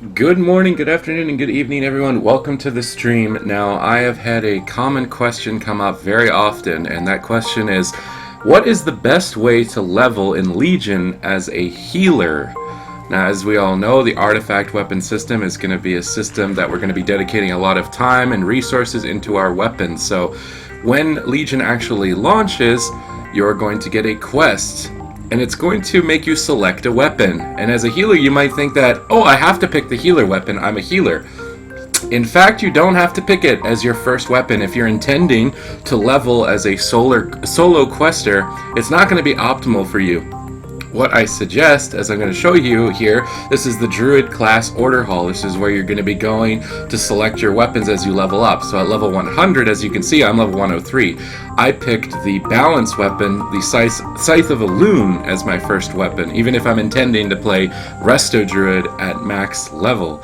Good morning, good afternoon, and good evening, everyone. Welcome to the stream. Now, I have had a common question come up very often, and that question is, what is the best way to level in Legion as a healer? Now, as we all know, the artifact weapon system is going to be a system that we're going to be dedicating a lot of time and resources into our weapons. So, when Legion actually launches, you're going to get a quest, and it's going to make you select a weapon. And as a healer, you might think that, oh, I have to pick the healer weapon, I'm a healer. In fact, you don't have to pick it as your first weapon. If you're intending to level as a solo quester, it's not going to be optimal for you. What I suggest, as I'm going to show you here, this is the Druid class order hall. This is where you're going to be going to select your weapons as you level up. So at level 100, as you can see, I'm level 103. I picked the balance weapon, the Scythe of a Loon, as my first weapon, even if I'm intending to play Resto Druid at max level.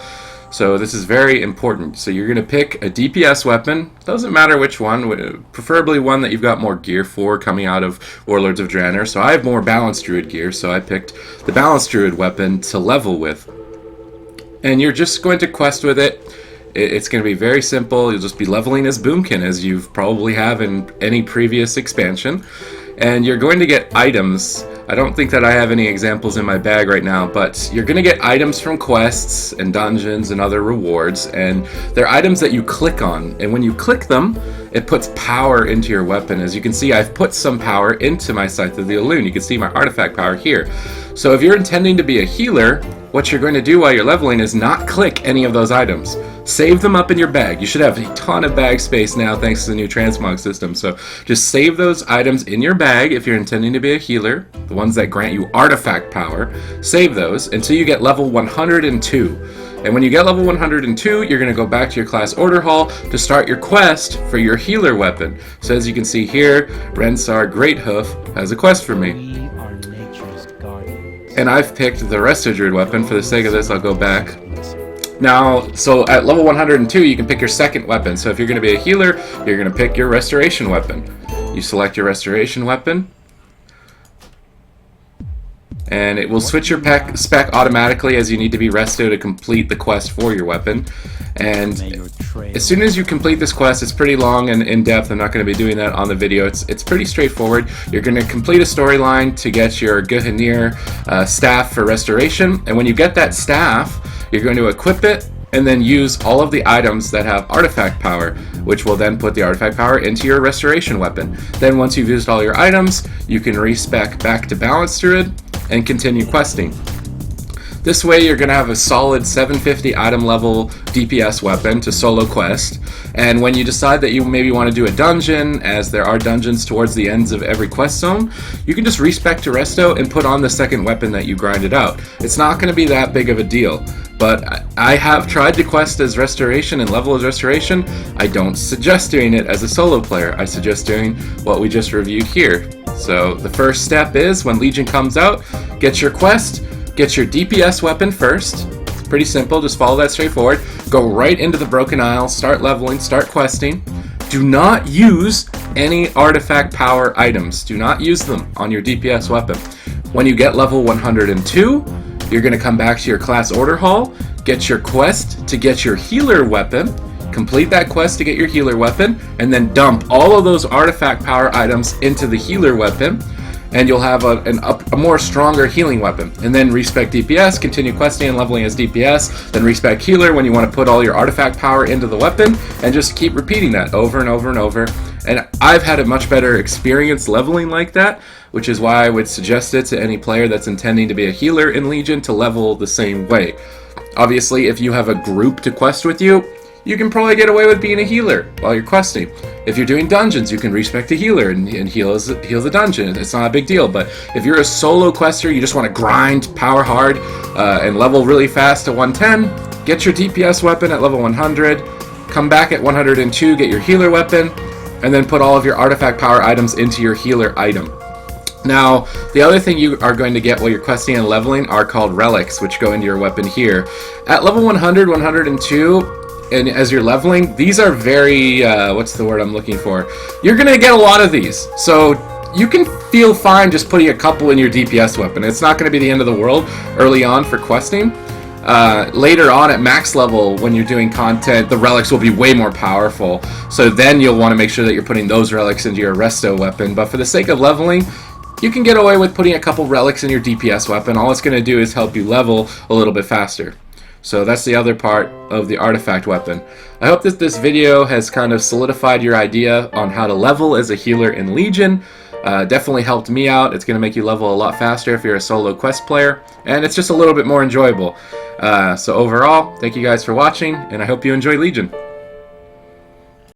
So this is very important. So you're going to pick a DPS weapon, doesn't matter which one, preferably one that you've got more gear for coming out of Warlords of Draenor. So I have more balanced Druid gear, so I picked the balanced Druid weapon to level with. And you're just going to quest with it. It's going to be very simple. You'll just be leveling as Boomkin, as you probably have in any previous expansion. And you're going to get items. I don't think that I have any examples in my bag right now, but you're going to get items from quests and dungeons and other rewards, and they're items that you click on, and when you click them, it puts power into your weapon. As you can see, I've put some power into my Scythe of the Loon. You can see my artifact power here. So if you're intending to be a healer, what you're going to do while you're leveling is not click any of those items. Save them up in your bag. You should have a ton of bag space now thanks to the new transmog system. So just save those items in your bag if you're intending to be a healer. The ones that grant you artifact power, save those until you get level 102. And when you get level 102, you're going to go back to your class order hall to start your quest for your healer weapon. So as you can see here, Rensar Greathoof has a quest for me. And I've picked the Resto Druid weapon. For the sake of this, I'll go back. Now, so at level 102, you can pick your second weapon. So if you're going to be a healer, you're going to pick your Restoration weapon. You select your Restoration weapon, and it will switch your spec automatically as you need to be resto to complete the quest for your weapon. And as soon as you complete this quest, it's pretty long and in-depth. I'm not going to be doing that on the video. It's pretty straightforward. You're going to complete a storyline to get your Gehenir staff for restoration, and when you get that staff, you're going to equip it and then use all of the items that have artifact power, which will then put the artifact power into your restoration weapon. Then once you've used all your items, you can respec back to Balanced Druid and continue questing. This way you're going to have a solid 750 item level DPS weapon to solo quest, and when you decide that you maybe want to do a dungeon, as there are dungeons towards the ends of every quest zone, you can just respec to Resto and put on the second weapon that you grinded out. It's not going to be that big of a deal, but I have tried to quest as Restoration and level as Restoration. I don't suggest doing it as a solo player. I suggest doing what we just reviewed here. So the first step is, when Legion comes out, get your quest, get your DPS weapon first. It's pretty simple, just follow that straightforward. Go right into the Broken Isle, start leveling, start questing. Do not use any artifact power items. Do not use them on your DPS weapon. When you get level 102, you're going to come back to your class order hall, get your quest to get your healer weapon, complete that quest to get your healer weapon, and then dump all of those artifact power items into the healer weapon, and you'll have a more stronger healing weapon. And then respec DPS, continue questing and leveling as DPS, then respec healer when you want to put all your artifact power into the weapon, and just keep repeating that over and over and over. And I've had a much better experience leveling like that, which is why I would suggest it to any player that's intending to be a healer in Legion to level the same way. Obviously, if you have a group to quest with you, you can probably get away with being a healer while you're questing. If you're doing dungeons, you can respec the healer and heal the dungeon. It's not a big deal. But if you're a solo quester, you just want to grind, power hard, and level really fast to 110, get your DPS weapon at level 100, come back at 102, get your healer weapon, and then put all of your artifact power items into your healer item. Now, the other thing you are going to get while you're questing and leveling are called Relics, which go into your weapon here. At level 100, 102, and as you're leveling, these are very, what's the word I'm looking for? You're going to get a lot of these. So you can feel fine just putting a couple in your DPS weapon. It's not going to be the end of the world early on for questing. Later on at max level, when you're doing content, the relics will be way more powerful. So then you'll want to make sure that you're putting those relics into your resto weapon. But for the sake of leveling, you can get away with putting a couple relics in your DPS weapon. All it's going to do is help you level a little bit faster. So that's the other part of the artifact weapon. I hope that this video has kind of solidified your idea on how to level as a healer in Legion. Definitely helped me out. It's going to make you level a lot faster if you're a solo quest player, and it's just a little bit more enjoyable. So overall, thank you guys for watching, and I hope you enjoy Legion.